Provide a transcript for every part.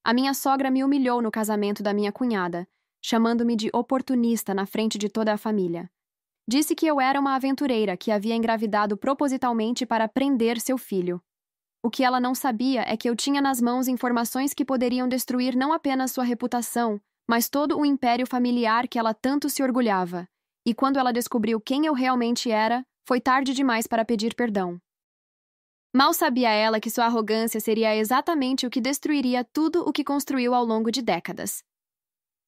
A minha sogra me humilhou no casamento da minha cunhada, chamando-me de oportunista na frente de toda a família. Disse que eu era uma aventureira que havia engravidado propositalmente para prender seu filho. O que ela não sabia é que eu tinha nas mãos informações que poderiam destruir não apenas sua reputação, mas todo o império familiar que ela tanto se orgulhava. E quando ela descobriu quem eu realmente era, foi tarde demais para pedir perdão. Mal sabia ela que sua arrogância seria exatamente o que destruiria tudo o que construiu ao longo de décadas.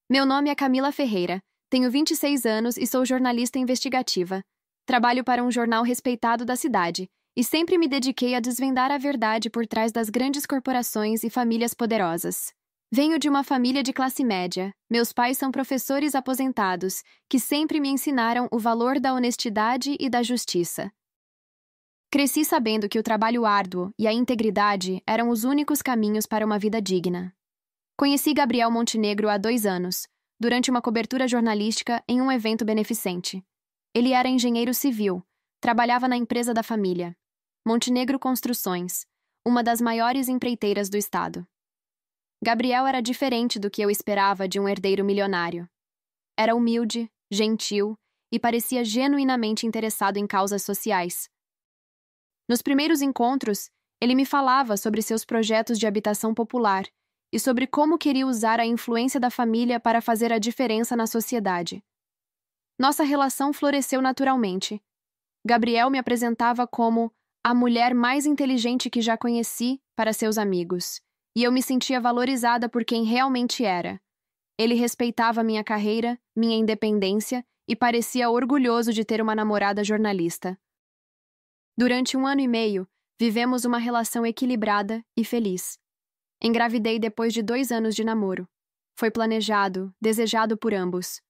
Meu nome é Camila Ferreira, tenho 26 anos e sou jornalista investigativa. Trabalho para um jornal respeitado da cidade e sempre me dediquei a desvendar a verdade por trás das grandes corporações e famílias poderosas. Venho de uma família de classe média. Meus pais são professores aposentados, que sempre me ensinaram o valor da honestidade e da justiça. Cresci sabendo que o trabalho árduo e a integridade eram os únicos caminhos para uma vida digna. Conheci Gabriel Montenegro há 2 anos, durante uma cobertura jornalística em um evento beneficente. Ele era engenheiro civil, trabalhava na empresa da família, Montenegro Construções, uma das maiores empreiteiras do estado. Gabriel era diferente do que eu esperava de um herdeiro milionário. Era humilde, gentil e parecia genuinamente interessado em causas sociais. Nos primeiros encontros, ele me falava sobre seus projetos de habitação popular e sobre como queria usar a influência da família para fazer a diferença na sociedade. Nossa relação floresceu naturalmente. Gabriel me apresentava como a mulher mais inteligente que já conheci para seus amigos, e eu me sentia valorizada por quem realmente era. Ele respeitava minha carreira, minha independência e parecia orgulhoso de ter uma namorada jornalista. Durante 1 ano e meio, vivemos uma relação equilibrada e feliz. Engravidei depois de 2 anos de namoro. Foi planejado, desejado por ambos.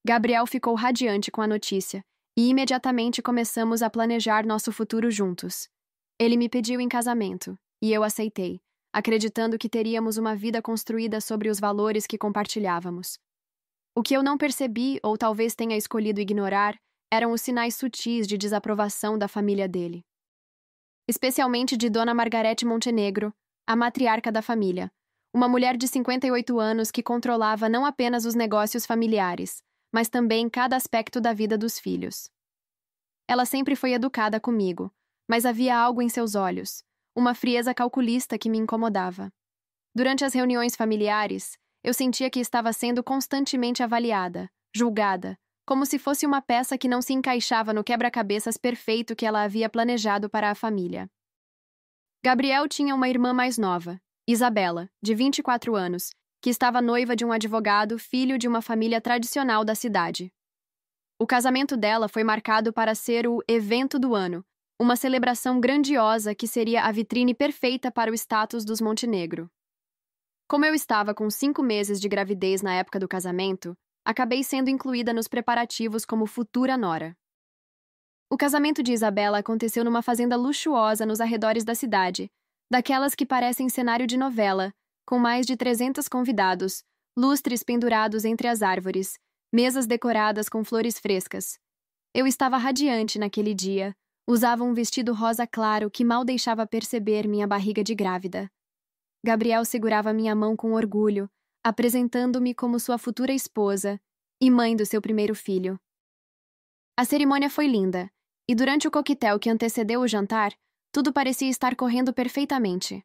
Gabriel ficou radiante com a notícia e imediatamente começamos a planejar nosso futuro juntos. Ele me pediu em casamento e eu aceitei, acreditando que teríamos uma vida construída sobre os valores que compartilhávamos. O que eu não percebi, ou talvez tenha escolhido ignorar, eram os sinais sutis de desaprovação da família dele. Especialmente de Dona Margarete Montenegro, a matriarca da família, uma mulher de 58 anos que controlava não apenas os negócios familiares, mas também cada aspecto da vida dos filhos. Ela sempre foi educada comigo, mas havia algo em seus olhos, uma frieza calculista que me incomodava. Durante as reuniões familiares, eu sentia que estava sendo constantemente avaliada, julgada, como se fosse uma peça que não se encaixava no quebra-cabeças perfeito que ela havia planejado para a família. Gabriel tinha uma irmã mais nova, Isabela, de 24 anos, que estava noiva de um advogado, filho de uma família tradicional da cidade. O casamento dela foi marcado para ser o evento do ano, uma celebração grandiosa que seria a vitrine perfeita para o status dos Montenegro. Como eu estava com 5 meses de gravidez na época do casamento, acabei sendo incluída nos preparativos como futura nora. O casamento de Isabela aconteceu numa fazenda luxuosa nos arredores da cidade, daquelas que parecem cenário de novela, com mais de 300 convidados, lustres pendurados entre as árvores, mesas decoradas com flores frescas. Eu estava radiante naquele dia, usava um vestido rosa claro que mal deixava perceber minha barriga de grávida. Gabriel segurava minha mão com orgulho, apresentando-me como sua futura esposa e mãe do seu primeiro filho. A cerimônia foi linda, e durante o coquetel que antecedeu o jantar, tudo parecia estar correndo perfeitamente.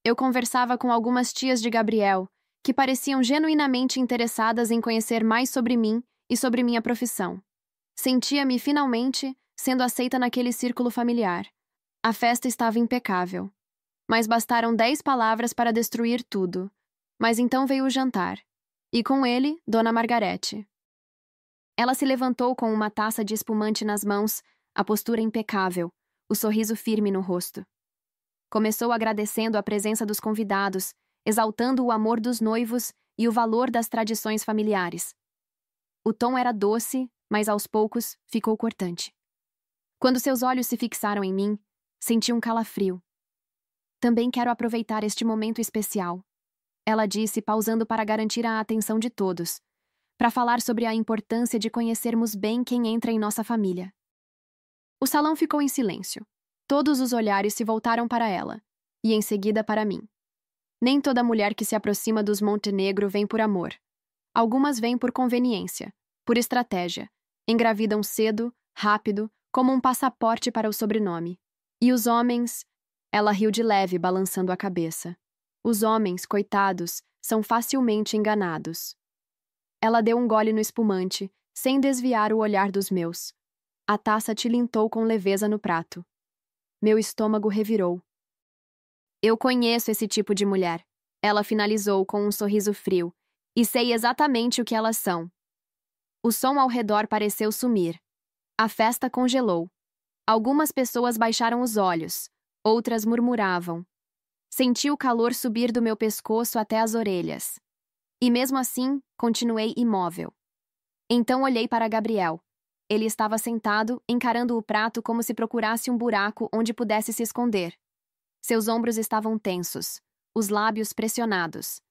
Eu conversava com algumas tias de Gabriel, que pareciam genuinamente interessadas em conhecer mais sobre mim e sobre minha profissão. Sentia-me, finalmente, sendo aceita naquele círculo familiar. A festa estava impecável. Mas bastaram 10 palavras para destruir tudo. Mas então veio o jantar. E com ele, Dona Margarete. Ela se levantou com uma taça de espumante nas mãos, a postura impecável, o sorriso firme no rosto. Começou agradecendo a presença dos convidados, exaltando o amor dos noivos e o valor das tradições familiares. O tom era doce, mas aos poucos ficou cortante. Quando seus olhos se fixaram em mim, senti um calafrio. Também quero aproveitar este momento especial, ela disse, pausando para garantir a atenção de todos, para falar sobre a importância de conhecermos bem quem entra em nossa família. O salão ficou em silêncio. Todos os olhares se voltaram para ela, e em seguida para mim. Nem toda mulher que se aproxima dos Montenegro vem por amor. Algumas vêm por conveniência, por estratégia. Engravidam cedo, rápido, como um passaporte para o sobrenome. E os homens... Ela riu de leve, balançando a cabeça. Os homens, coitados, são facilmente enganados. Ela deu um gole no espumante, sem desviar o olhar dos meus. A taça tilintou com leveza no prato. Meu estômago revirou. Eu conheço esse tipo de mulher. Ela finalizou com um sorriso frio. E sei exatamente o que elas são. O som ao redor pareceu sumir. A festa congelou. Algumas pessoas baixaram os olhos, outras murmuravam. Senti o calor subir do meu pescoço até as orelhas. E mesmo assim, continuei imóvel. Então olhei para Gabriel. Ele estava sentado, encarando o prato como se procurasse um buraco onde pudesse se esconder. Seus ombros estavam tensos, os lábios pressionados.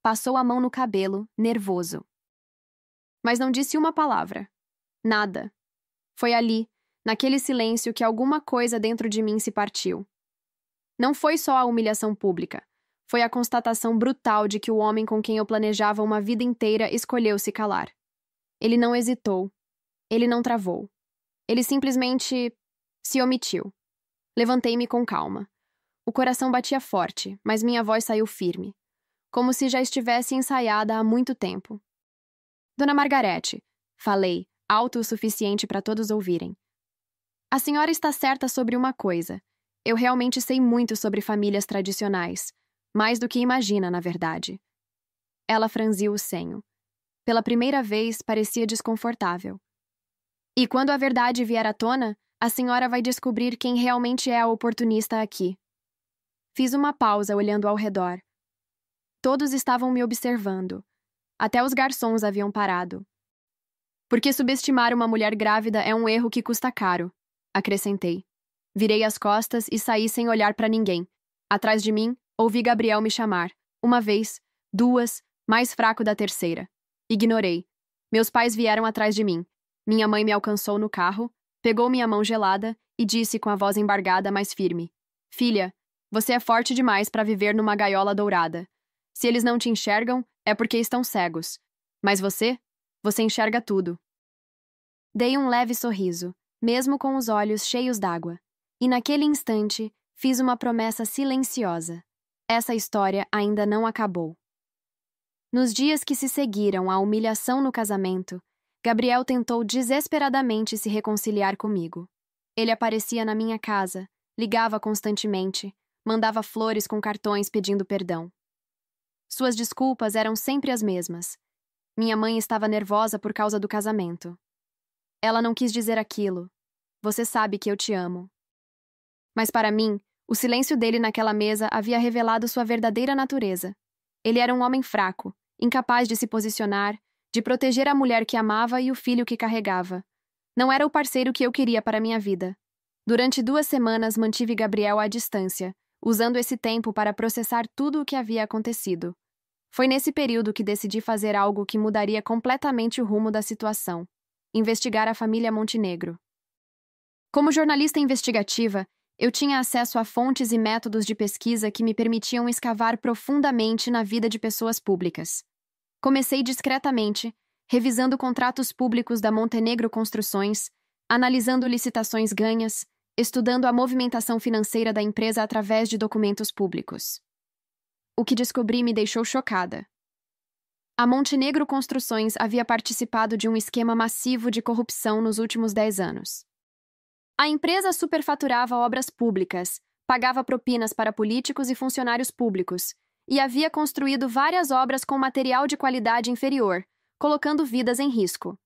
Passou a mão no cabelo, nervoso. Mas não disse uma palavra. Nada. Foi ali, naquele silêncio, que alguma coisa dentro de mim se partiu. Não foi só a humilhação pública. Foi a constatação brutal de que o homem com quem eu planejava uma vida inteira escolheu se calar. Ele não hesitou. Ele não travou. Ele simplesmente se omitiu. Levantei-me com calma. O coração batia forte, mas minha voz saiu firme, como se já estivesse ensaiada há muito tempo. Dona Margarete, falei, alto o suficiente para todos ouvirem. A senhora está certa sobre uma coisa. Eu realmente sei muito sobre famílias tradicionais. Mais do que imagina, na verdade. Ela franziu o senho. Pela primeira vez, parecia desconfortável. E quando a verdade vier à tona, a senhora vai descobrir quem realmente é a oportunista aqui. Fiz uma pausa olhando ao redor. Todos estavam me observando. Até os garçons haviam parado. Porque subestimar uma mulher grávida é um erro que custa caro, acrescentei. Virei as costas e saí sem olhar para ninguém. Atrás de mim, ouvi Gabriel me chamar. Uma vez, duas, mais fraco da terceira. Ignorei. Meus pais vieram atrás de mim. Minha mãe me alcançou no carro, pegou minha mão gelada e disse com a voz embargada, mas firme: Filha, você é forte demais para viver numa gaiola dourada. Se eles não te enxergam, é porque estão cegos. Mas você enxerga tudo. Dei um leve sorriso, mesmo com os olhos cheios d'água. E naquele instante, fiz uma promessa silenciosa. Essa história ainda não acabou. Nos dias que se seguiram à humilhação no casamento, Gabriel tentou desesperadamente se reconciliar comigo. Ele aparecia na minha casa, ligava constantemente, mandava flores com cartões pedindo perdão. Suas desculpas eram sempre as mesmas. Minha mãe estava nervosa por causa do casamento. Ela não quis dizer aquilo. Você sabe que eu te amo. Mas para mim, o silêncio dele naquela mesa havia revelado sua verdadeira natureza. Ele era um homem fraco, incapaz de se posicionar, de proteger a mulher que amava e o filho que carregava. Não era o parceiro que eu queria para minha vida. Durante 2 semanas mantive Gabriel à distância, usando esse tempo para processar tudo o que havia acontecido. Foi nesse período que decidi fazer algo que mudaria completamente o rumo da situação: investigar a família Montenegro. Como jornalista investigativa, eu tinha acesso a fontes e métodos de pesquisa que me permitiam escavar profundamente na vida de pessoas públicas. Comecei discretamente, revisando contratos públicos da Montenegro Construções, analisando licitações ganhas, estudando a movimentação financeira da empresa através de documentos públicos. O que descobri me deixou chocada. A Montenegro Construções havia participado de um esquema massivo de corrupção nos últimos 10 anos. A empresa superfaturava obras públicas, pagava propinas para políticos e funcionários públicos, e havia construído várias obras com material de qualidade inferior, colocando vidas em risco.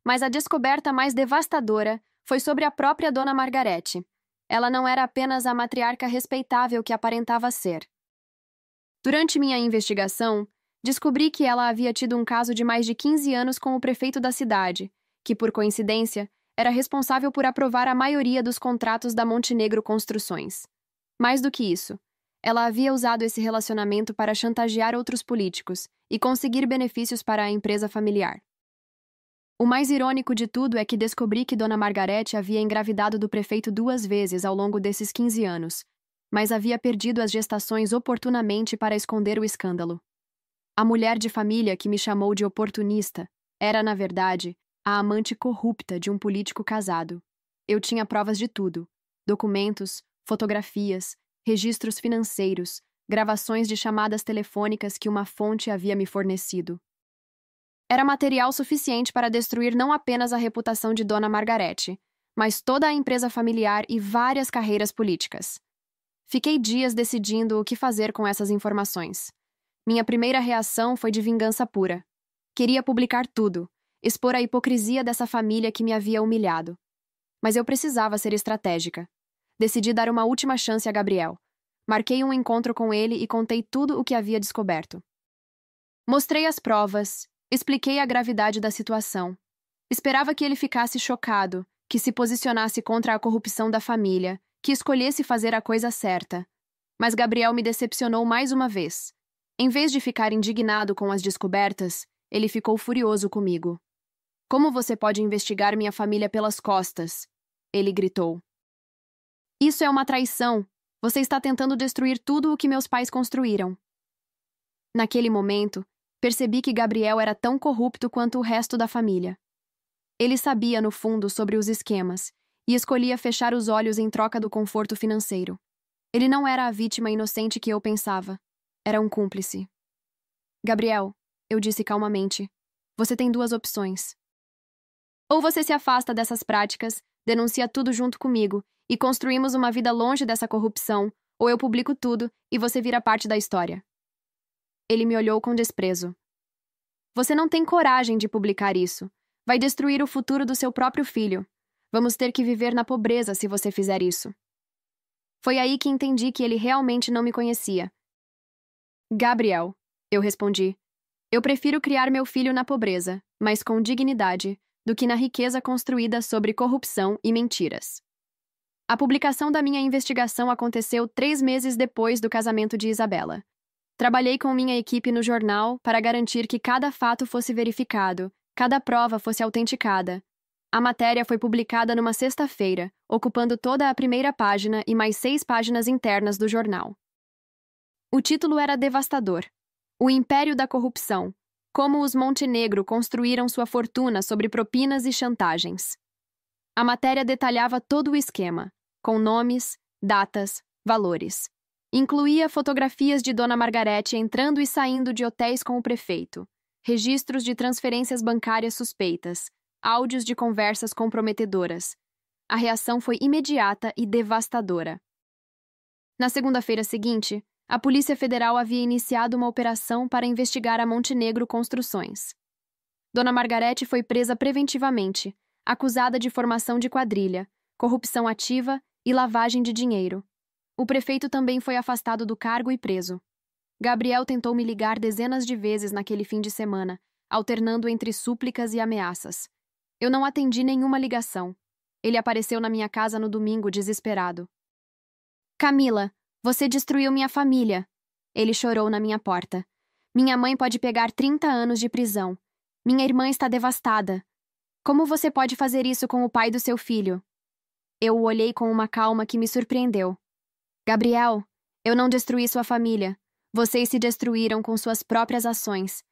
Mas a descoberta mais devastadora foi sobre a própria Dona Margarete. Ela não era apenas a matriarca respeitável que aparentava ser. Durante minha investigação, descobri que ela havia tido um caso de mais de 15 anos com o prefeito da cidade, que, por coincidência, era responsável por aprovar a maioria dos contratos da Montenegro Construções. Mais do que isso, ela havia usado esse relacionamento para chantagear outros políticos e conseguir benefícios para a empresa familiar. O mais irônico de tudo é que descobri que Dona Margarete havia engravidado do prefeito 2 vezes ao longo desses 15 anos, mas havia perdido as gestações oportunamente para esconder o escândalo. A mulher de família que me chamou de oportunista era, na verdade, a amante corrupta de um político casado. Eu tinha provas de tudo: documentos, fotografias, registros financeiros, gravações de chamadas telefônicas que uma fonte havia me fornecido. Era material suficiente para destruir não apenas a reputação de Dona Margarete, mas toda a empresa familiar e várias carreiras políticas. Fiquei dias decidindo o que fazer com essas informações. Minha primeira reação foi de vingança pura. Queria publicar tudo, expor a hipocrisia dessa família que me havia humilhado. Mas eu precisava ser estratégica. Decidi dar uma última chance a Gabriel. Marquei um encontro com ele e contei tudo o que havia descoberto. Mostrei as provas, expliquei a gravidade da situação. Esperava que ele ficasse chocado, que se posicionasse contra a corrupção da família, que escolhesse fazer a coisa certa. Mas Gabriel me decepcionou mais uma vez. Em vez de ficar indignado com as descobertas, ele ficou furioso comigo. "Como você pode investigar minha família pelas costas?" ele gritou. "Isso é uma traição. Você está tentando destruir tudo o que meus pais construíram." Naquele momento, percebi que Gabriel era tão corrupto quanto o resto da família. Ele sabia, no fundo, sobre os esquemas e escolhia fechar os olhos em troca do conforto financeiro. Ele não era a vítima inocente que eu pensava. Era um cúmplice. "Gabriel", eu disse calmamente, "você tem duas opções. Ou você se afasta dessas práticas, denuncia tudo junto comigo e construímos uma vida longe dessa corrupção, ou eu publico tudo e você vira parte da história." Ele me olhou com desprezo. "Você não tem coragem de publicar isso. Vai destruir o futuro do seu próprio filho. Vamos ter que viver na pobreza se você fizer isso." Foi aí que entendi que ele realmente não me conhecia. "Gabriel", eu respondi, "eu prefiro criar meu filho na pobreza, mas com dignidade, do que na riqueza construída sobre corrupção e mentiras." A publicação da minha investigação aconteceu 3 meses depois do casamento de Isabela. Trabalhei com minha equipe no jornal para garantir que cada fato fosse verificado, cada prova fosse autenticada. A matéria foi publicada numa sexta-feira, ocupando toda a primeira página e mais 6 páginas internas do jornal. O título era devastador: "O Império da Corrupção. Como os Montenegro construíram sua fortuna sobre propinas e chantagens." A matéria detalhava todo o esquema, com nomes, datas, valores. Incluía fotografias de Dona Margarete entrando e saindo de hotéis com o prefeito, registros de transferências bancárias suspeitas, áudios de conversas comprometedoras. A reação foi imediata e devastadora. Na segunda-feira seguinte, a Polícia Federal havia iniciado uma operação para investigar a Montenegro Construções. Dona Margarete foi presa preventivamente, acusada de formação de quadrilha, corrupção ativa e lavagem de dinheiro. O prefeito também foi afastado do cargo e preso. Gabriel tentou me ligar dezenas de vezes naquele fim de semana, alternando entre súplicas e ameaças. Eu não atendi nenhuma ligação. Ele apareceu na minha casa no domingo, desesperado. "Camila, você destruiu minha família." Ele chorou na minha porta. "Minha mãe pode pegar 30 anos de prisão. Minha irmã está devastada. Como você pode fazer isso com o pai do seu filho?" Eu o olhei com uma calma que me surpreendeu. "Gabriel, eu não destruí sua família. Vocês se destruíram com suas próprias ações.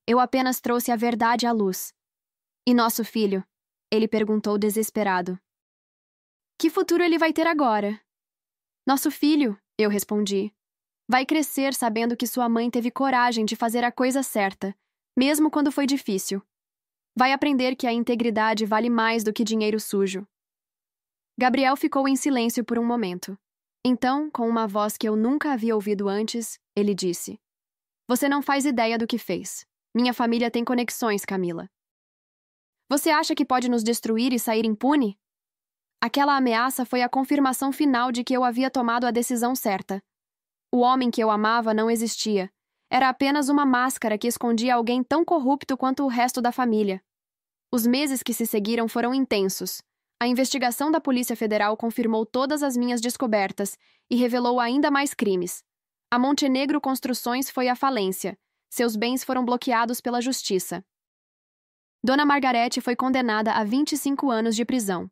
Eu apenas trouxe a verdade à luz." "E nosso filho?" ele perguntou desesperado. "Que futuro ele vai ter agora?" "Nosso filho", eu respondi, "vai crescer sabendo que sua mãe teve coragem de fazer a coisa certa, mesmo quando foi difícil. Vai aprender que a integridade vale mais do que dinheiro sujo." Gabriel ficou em silêncio por um momento. Então, com uma voz que eu nunca havia ouvido antes, ele disse: "Você não faz ideia do que fez. Minha família tem conexões, Camila. Você acha que pode nos destruir e sair impune?" Aquela ameaça foi a confirmação final de que eu havia tomado a decisão certa. O homem que eu amava não existia. Era apenas uma máscara que escondia alguém tão corrupto quanto o resto da família. Os meses que se seguiram foram intensos. A investigação da Polícia Federal confirmou todas as minhas descobertas e revelou ainda mais crimes. A Montenegro Construções foi à falência. Seus bens foram bloqueados pela justiça. Dona Margarete foi condenada a 25 anos de prisão.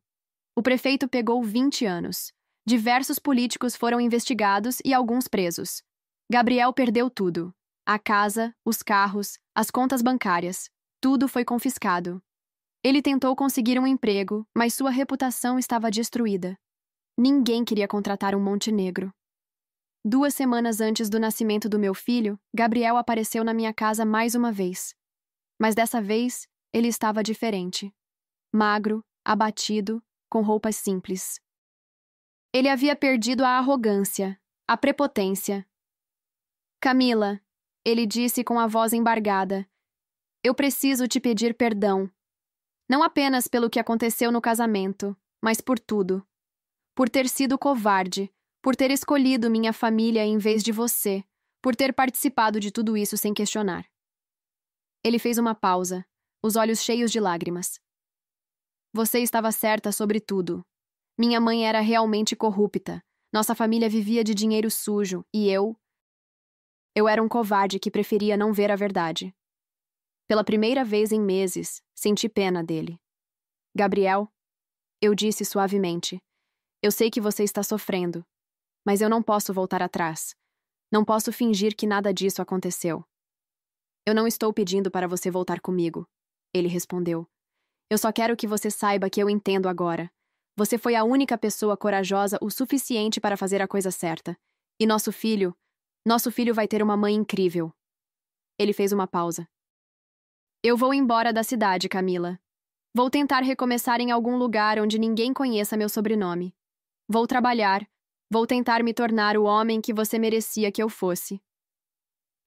O prefeito pegou 20 anos. Diversos políticos foram investigados e alguns presos. Gabriel perdeu tudo. A casa, os carros, as contas bancárias. Tudo foi confiscado. Ele tentou conseguir um emprego, mas sua reputação estava destruída. Ninguém queria contratar um Montenegro. 2 semanas antes do nascimento do meu filho, Gabriel apareceu na minha casa mais uma vez. Mas dessa vez, ele estava diferente. Magro, abatido, com roupas simples. Ele havia perdido a arrogância, a prepotência. Camila, ele disse com a voz embargada, eu preciso te pedir perdão. Não apenas pelo que aconteceu no casamento, mas por tudo. Por ter sido covarde, por ter escolhido minha família em vez de você, por ter participado de tudo isso sem questionar. Ele fez uma pausa, os olhos cheios de lágrimas. Você estava certa sobre tudo. Minha mãe era realmente corrupta. Nossa família vivia de dinheiro sujo e eu era um covarde que preferia não ver a verdade. Pela primeira vez em meses, senti pena dele. Gabriel, eu disse suavemente, eu sei que você está sofrendo, mas eu não posso voltar atrás. Não posso fingir que nada disso aconteceu. Eu não estou pedindo para você voltar comigo, ele respondeu. Eu só quero que você saiba que eu entendo agora. Você foi a única pessoa corajosa o suficiente para fazer a coisa certa. E nosso filho vai ter uma mãe incrível. Ele fez uma pausa. Eu vou embora da cidade, Camila. Vou tentar recomeçar em algum lugar onde ninguém conheça meu sobrenome. Vou trabalhar. Vou tentar me tornar o homem que você merecia que eu fosse.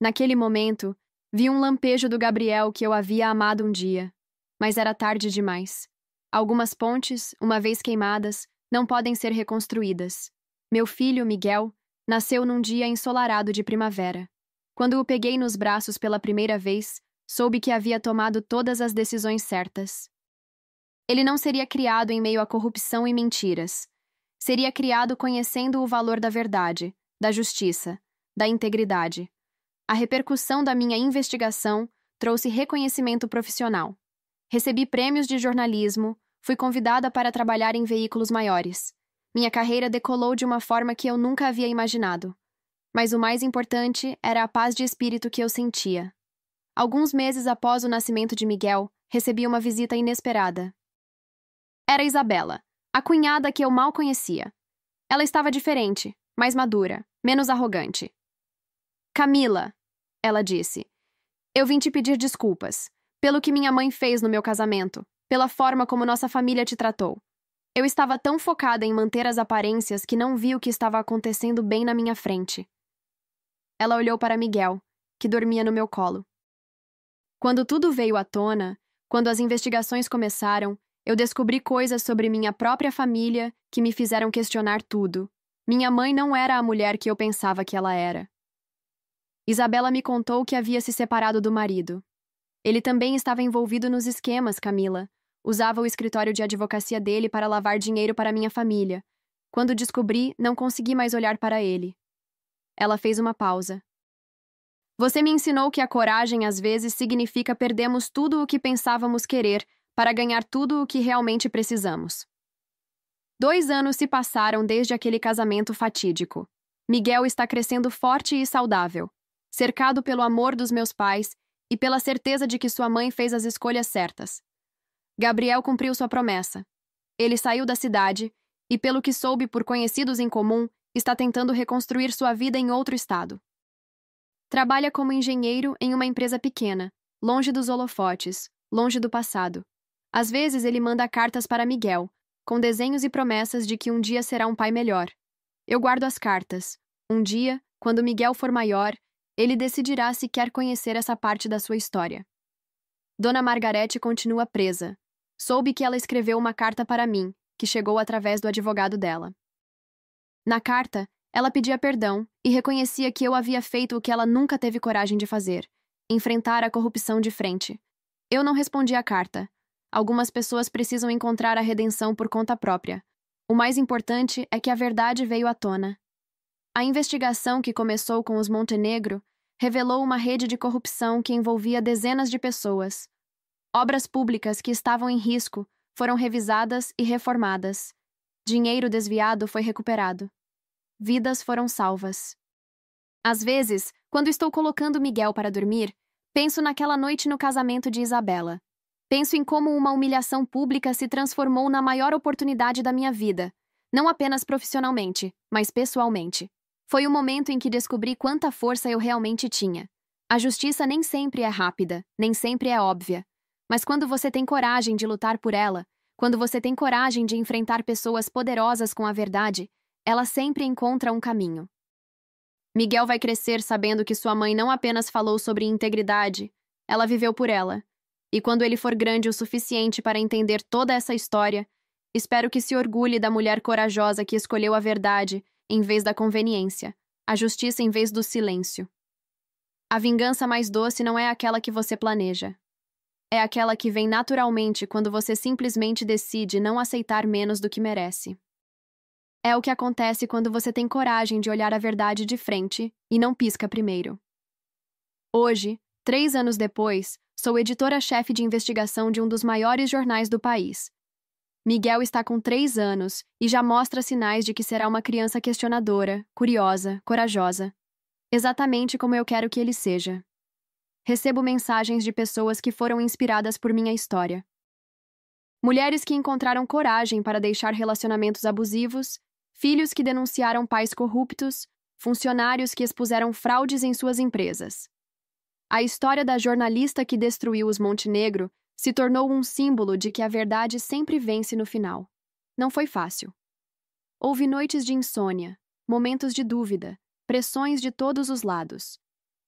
Naquele momento, vi um lampejo do Gabriel que eu havia amado um dia. Mas era tarde demais. Algumas pontes, uma vez queimadas, não podem ser reconstruídas. Meu filho, Miguel, nasceu num dia ensolarado de primavera. Quando o peguei nos braços pela primeira vez, soube que havia tomado todas as decisões certas. Ele não seria criado em meio à corrupção e mentiras. Seria criado conhecendo o valor da verdade, da justiça, da integridade. A repercussão da minha investigação trouxe reconhecimento profissional. Recebi prêmios de jornalismo, fui convidada para trabalhar em veículos maiores. Minha carreira decolou de uma forma que eu nunca havia imaginado. Mas o mais importante era a paz de espírito que eu sentia. Alguns meses após o nascimento de Miguel, recebi uma visita inesperada. Era Isabela, a cunhada que eu mal conhecia. Ela estava diferente, mais madura, menos arrogante. Camila, ela disse, eu vim te pedir desculpas, pelo que minha mãe fez no meu casamento, pela forma como nossa família te tratou. Eu estava tão focada em manter as aparências que não vi o que estava acontecendo bem na minha frente. Ela olhou para Miguel, que dormia no meu colo. Quando tudo veio à tona, quando as investigações começaram, eu descobri coisas sobre minha própria família que me fizeram questionar tudo. Minha mãe não era a mulher que eu pensava que ela era. Isabela me contou que havia se separado do marido. Ele também estava envolvido nos esquemas, Camila. Usava o escritório de advocacia dele para lavar dinheiro para minha família. Quando descobri, não consegui mais olhar para ele. Ela fez uma pausa. Você me ensinou que a coragem às vezes significa perdermos tudo o que pensávamos querer para ganhar tudo o que realmente precisamos. 2 anos se passaram desde aquele casamento fatídico. Miguel está crescendo forte e saudável, cercado pelo amor dos meus pais e pela certeza de que sua mãe fez as escolhas certas. Gabriel cumpriu sua promessa. Ele saiu da cidade e, pelo que soube por conhecidos em comum, está tentando reconstruir sua vida em outro estado. Trabalha como engenheiro em uma empresa pequena, longe dos holofotes, longe do passado. Às vezes ele manda cartas para Miguel, com desenhos e promessas de que um dia será um pai melhor. Eu guardo as cartas. Um dia, quando Miguel for maior, ele decidirá se quer conhecer essa parte da sua história. Dona Margarete continua presa. Soube que ela escreveu uma carta para mim, que chegou através do advogado dela. Na carta, ela pedia perdão e reconhecia que eu havia feito o que ela nunca teve coragem de fazer, enfrentar a corrupção de frente. Eu não respondi à carta. Algumas pessoas precisam encontrar a redenção por conta própria. O mais importante é que a verdade veio à tona. A investigação que começou com os Montenegro revelou uma rede de corrupção que envolvia dezenas de pessoas. Obras públicas que estavam em risco foram revisadas e reformadas. Dinheiro desviado foi recuperado. Vidas foram salvas. Às vezes, quando estou colocando Miguel para dormir, penso naquela noite no casamento de Isabela. Penso em como uma humilhação pública se transformou na maior oportunidade da minha vida, não apenas profissionalmente, mas pessoalmente. Foi o momento em que descobri quanta força eu realmente tinha. A justiça nem sempre é rápida, nem sempre é óbvia. Mas quando você tem coragem de lutar por ela, quando você tem coragem de enfrentar pessoas poderosas com a verdade, ela sempre encontra um caminho. Miguel vai crescer sabendo que sua mãe não apenas falou sobre integridade, ela viveu por ela. E quando ele for grande o suficiente para entender toda essa história, espero que se orgulhe da mulher corajosa que escolheu a verdade em vez da conveniência, a justiça em vez do silêncio. A vingança mais doce não é aquela que você planeja. É aquela que vem naturalmente quando você simplesmente decide não aceitar menos do que merece. É o que acontece quando você tem coragem de olhar a verdade de frente e não pisca primeiro. Hoje, 3 anos depois, sou editora-chefe de investigação de um dos maiores jornais do país. Miguel está com 3 anos e já mostra sinais de que será uma criança questionadora, curiosa, corajosa. Exatamente como eu quero que ele seja. Recebo mensagens de pessoas que foram inspiradas por minha história. Mulheres que encontraram coragem para deixar relacionamentos abusivos, filhos que denunciaram pais corruptos, funcionários que expuseram fraudes em suas empresas. A história da jornalista que destruiu os Montenegro se tornou um símbolo de que a verdade sempre vence no final. Não foi fácil. Houve noites de insônia, momentos de dúvida, pressões de todos os lados.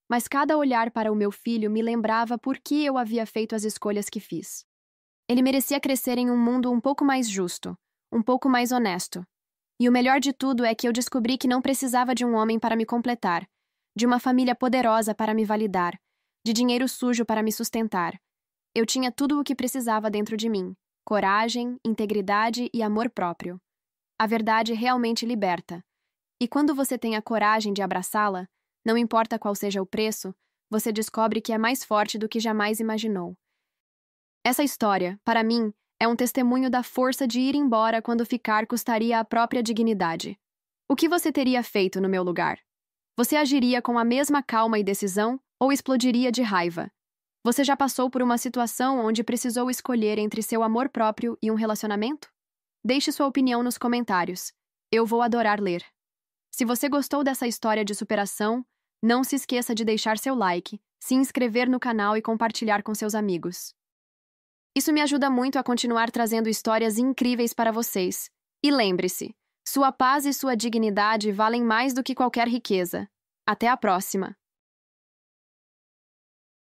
Mas cada olhar para o meu filho me lembrava por que eu havia feito as escolhas que fiz. Ele merecia crescer em um mundo um pouco mais justo, um pouco mais honesto. E o melhor de tudo é que eu descobri que não precisava de um homem para me completar, de uma família poderosa para me validar, de dinheiro sujo para me sustentar. Eu tinha tudo o que precisava dentro de mim: coragem, integridade e amor próprio. A verdade realmente liberta. E quando você tem a coragem de abraçá-la, não importa qual seja o preço, você descobre que é mais forte do que jamais imaginou. Essa história, para mim, é um testemunho da força de ir embora quando ficar custaria a própria dignidade. O que você teria feito no meu lugar? Você agiria com a mesma calma e decisão ou explodiria de raiva? Você já passou por uma situação onde precisou escolher entre seu amor próprio e um relacionamento? Deixe sua opinião nos comentários. Eu vou adorar ler. Se você gostou dessa história de superação, não se esqueça de deixar seu like, se inscrever no canal e compartilhar com seus amigos. Isso me ajuda muito a continuar trazendo histórias incríveis para vocês. E lembre-se, sua paz e sua dignidade valem mais do que qualquer riqueza. Até a próxima!